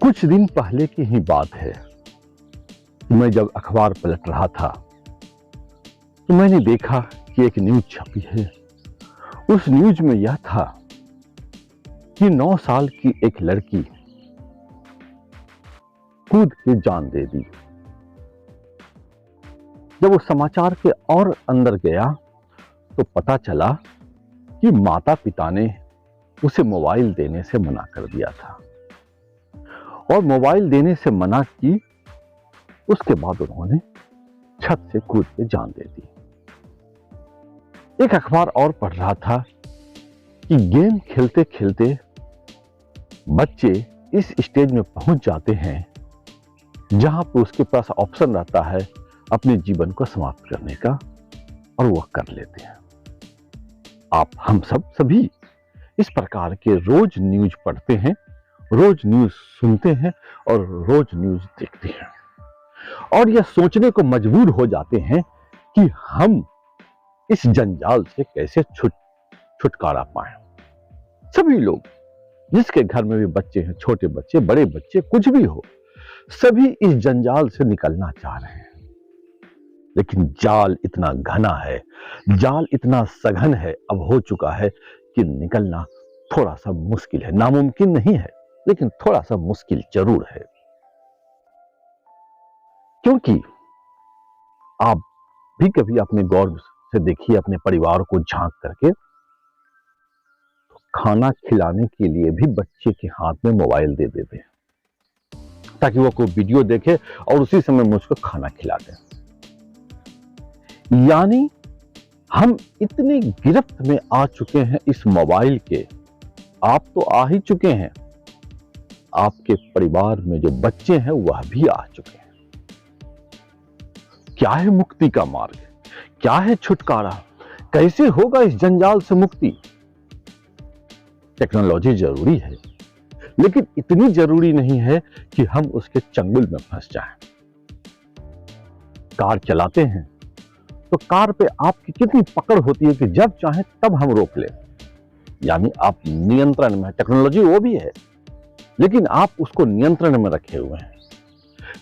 कुछ दिन पहले की ही बात है। मैं जब अखबार पलट रहा था तो मैंने देखा कि एक न्यूज छपी है। उस न्यूज में यह था कि 9 साल की एक लड़की कूद के जान दे दी। जब वो समाचार के और अंदर गया तो पता चला कि माता पिता ने उसे मोबाइल देने से मना कर दिया था और मोबाइल देने से मना की। उसके बाद उन्होंने छत से कूद के जान दे दी। एक अखबार और पढ़ रहा था कि गेम खेलते खेलते बच्चे इस स्टेज में पहुंच जाते हैं जहां पर उसके पास ऑप्शन रहता है अपने जीवन को समाप्त करने का, और वह कर लेते हैं। हम सभी इस प्रकार के रोज न्यूज पढ़ते हैं, रोज न्यूज सुनते हैं और रोज न्यूज देखते हैं, और यह सोचने को मजबूर हो जाते हैं कि हम इस जंजाल से कैसे छुटकारा पाएं। सभी लोग, जिसके घर में भी बच्चे हैं, छोटे बच्चे, बड़े बच्चे, कुछ भी हो, सभी इस जंजाल से निकलना चाह रहे हैं। लेकिन जाल इतना घना है, जाल इतना सघन है, अब हो चुका है कि निकलना थोड़ा सा मुश्किल है। नामुमकिन नहीं है, लेकिन थोड़ा सा मुश्किल जरूर है। क्योंकि आप भी कभी अपने गौर से देखिए, अपने परिवार को झांक करके, खाना खिलाने के लिए भी बच्चे के हाथ में मोबाइल दे देते हैं ताकि वो कोई वीडियो देखे और उसी समय मुझको खाना खिला दें। यानी हम इतने गिरफ्त में आ चुके हैं इस मोबाइल के। आप तो आ ही चुके हैं, आपके परिवार में जो बच्चे हैं वह भी आ चुके हैं। क्या है मुक्ति का मार्ग? क्या है छुटकारा? कैसे होगा इस जंजाल से मुक्ति? टेक्नोलॉजी जरूरी है, लेकिन इतनी जरूरी नहीं है कि हम उसके चंगुल में फंस जाएं। कार चलाते हैं तो कार पे आपकी कितनी पकड़ होती है कि जब चाहे तब हम रोक लें। यानी आप नियंत्रण में, टेक्नोलॉजी वो भी है, लेकिन आप उसको नियंत्रण में रखे हुए हैं।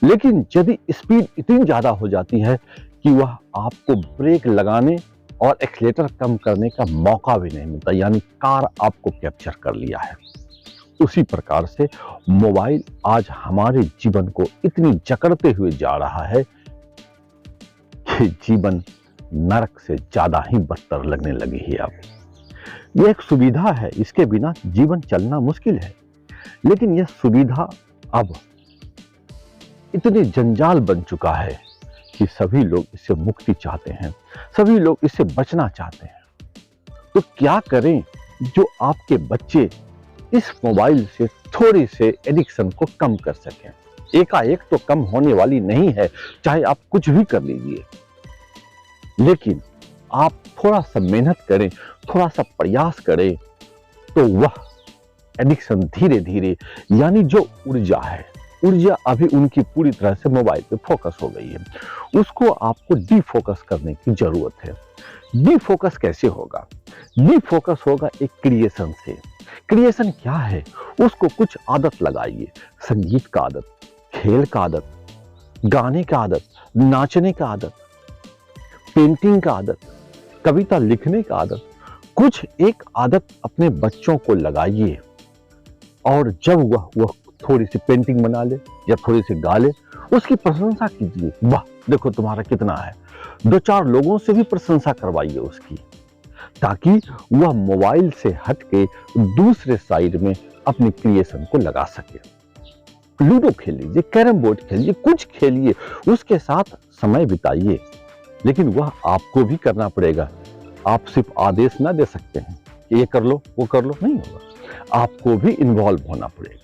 लेकिन यदि स्पीड इतनी ज्यादा हो जाती है कि वह आपको ब्रेक लगाने और एक्सीलेटर कम करने का मौका भी नहीं मिलता, यानी कार आपको कैप्चर कर लिया है। उसी प्रकार से मोबाइल आज हमारे जीवन को इतनी जकड़ते हुए जा रहा है कि जीवन नरक से ज्यादा ही बदतर लगने लगी है। अब यह एक सुविधा है, इसके बिना जीवन चलना मुश्किल है, लेकिन यह सुविधा अब इतने जंजाल बन चुका है कि सभी लोग इससे मुक्ति चाहते हैं, सभी लोग इससे बचना चाहते हैं। तो क्या करें जो आपके बच्चे इस मोबाइल से थोड़ी से एडिक्शन को कम कर सकें? एकाएक तो कम होने वाली नहीं है, चाहे आप कुछ भी कर लीजिए, लेकिन आप थोड़ा सा मेहनत करें, थोड़ा सा प्रयास करें, तो वह एडिक्शन धीरे धीरे, यानी जो ऊर्जा है, ऊर्जा अभी उनकी पूरी तरह से मोबाइल पे फोकस हो गई है, उसको आपको डीफोकस करने की जरूरत है। डीफोकस कैसे होगा? डीफोकस होगा एक क्रिएशन से। क्रिएशन क्या है? उसको कुछ आदत लगाइए। संगीत का आदत, खेल का आदत, गाने का आदत, नाचने का आदत, पेंटिंग का आदत, कविता लिखने का आदत। कुछ एक आदत अपने बच्चों को लगाइए, और जब वह थोड़ी सी पेंटिंग बना ले या थोड़ी सी गा ले, उसकी प्रशंसा कीजिए। वाह, देखो तुम्हारा कितना है। 2-4 लोगों से भी प्रशंसा करवाइए उसकी, ताकि वह मोबाइल से हटके दूसरे साइड में अपनी क्रिएशन को लगा सके। लूडो खेल लीजिए, कैरम बोर्ड खेलिए, कुछ खेलिए, उसके साथ समय बिताइए, लेकिन वह आपको भी करना पड़ेगा। आप सिर्फ आदेश ना दे सकते हैं कि ये कर लो, वो कर लो, नहीं होगा। आपको भी इन्वॉल्व होना पड़ेगा।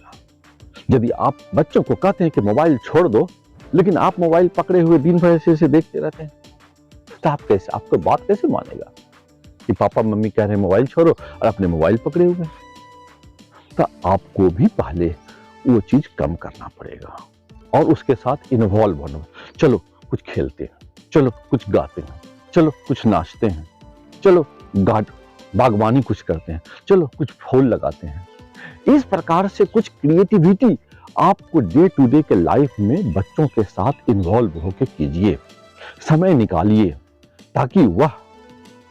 यदि आप बच्चों को कहते हैं कि मोबाइल छोड़ दो, लेकिन आप मोबाइल पकड़े हुए दिन भर ऐसे देखते रहते हैं, तो आप कैसे, आपको बात कैसे मानेगा कि पापा मम्मी कह रहे हैं मोबाइल छोड़ो और अपने मोबाइल पकड़े हुए हैं? तो आपको भी पहले वो चीज कम करना पड़ेगा और उसके साथ इन्वॉल्व होना। चलो कुछ खेलते हैं, चलो कुछ गाते हैं, चलो कुछ नाचते हैं, चलो बागवानी कुछ करते हैं, चलो कुछ फूल लगाते हैं। इस प्रकार से कुछ क्रिएटिविटी आपको डे टू डे के लाइफ में बच्चों के साथ इन्वॉल्व होकर कीजिए, समय निकालिए ताकि वह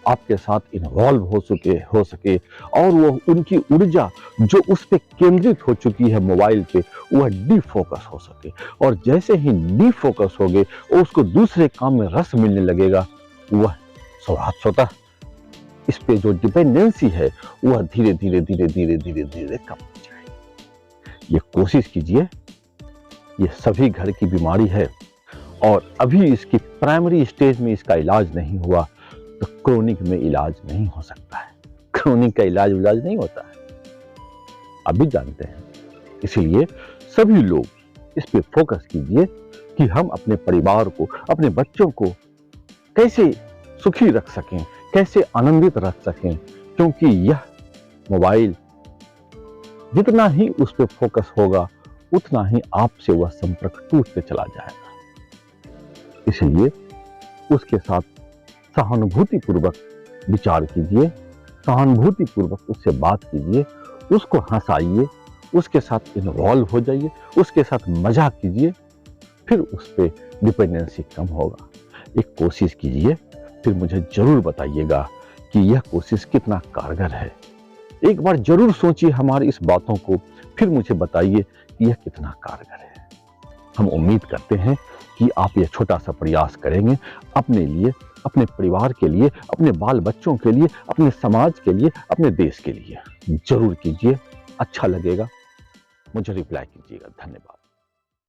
आपके साथ इन्वॉल्व हो सके और वो उनकी ऊर्जा जो उस पे केंद्रित हो चुकी है मोबाइल पे, वह डिफोकस हो सके। और जैसे ही डिफोकस होगे और उसको दूसरे काम में रस मिलने लगेगा, वह स्वतः इस पे जो डिपेंडेंसी है वह धीरे धीरे धीरे धीरे धीरे धीरे कम हो जाएगी। ये कोशिश कीजिए। ये सभी घर की बीमारी है और अभी इसकी प्राइमरी स्टेज में इसका इलाज नहीं हुआ तो क्रोनिक में इलाज नहीं हो सकता है। क्रोनिक का इलाज नहीं होता है, आप भी जानते हैं। इसलिए सभी लोग इस पे फोकस कीजिए कि हम अपने परिवार को, अपने बच्चों को कैसे सुखी रख सकें, कैसे आनंदित रख सकें, क्योंकि यह मोबाइल जितना ही उस पे फोकस होगा उतना ही आपसे वह संपर्क टूटते चला जाएगा। इसलिए उसके साथ सहानुभूतिपूर्वक विचार कीजिए, सहानुभूतिपूर्वक उससे बात कीजिए, उसको हंसाइए, उसके साथ इन्वॉल्व हो जाइए, उसके साथ मजाक कीजिए, फिर उस पर डिपेंडेंसी कम होगा। एक कोशिश कीजिए, फिर मुझे जरूर बताइएगा कि यह कोशिश कितना कारगर है। एक बार जरूर सोचिए हमारी इस बातों को, फिर मुझे बताइए कि यह कितना कारगर है। हम उम्मीद करते हैं कि आप यह छोटा सा प्रयास करेंगे अपने लिए, अपने परिवार के लिए, अपने बाल बच्चों के लिए, अपने समाज के लिए, अपने देश के लिए। जरूर कीजिए, अच्छा लगेगा। मुझे रिप्लाई कीजिएगा। धन्यवाद।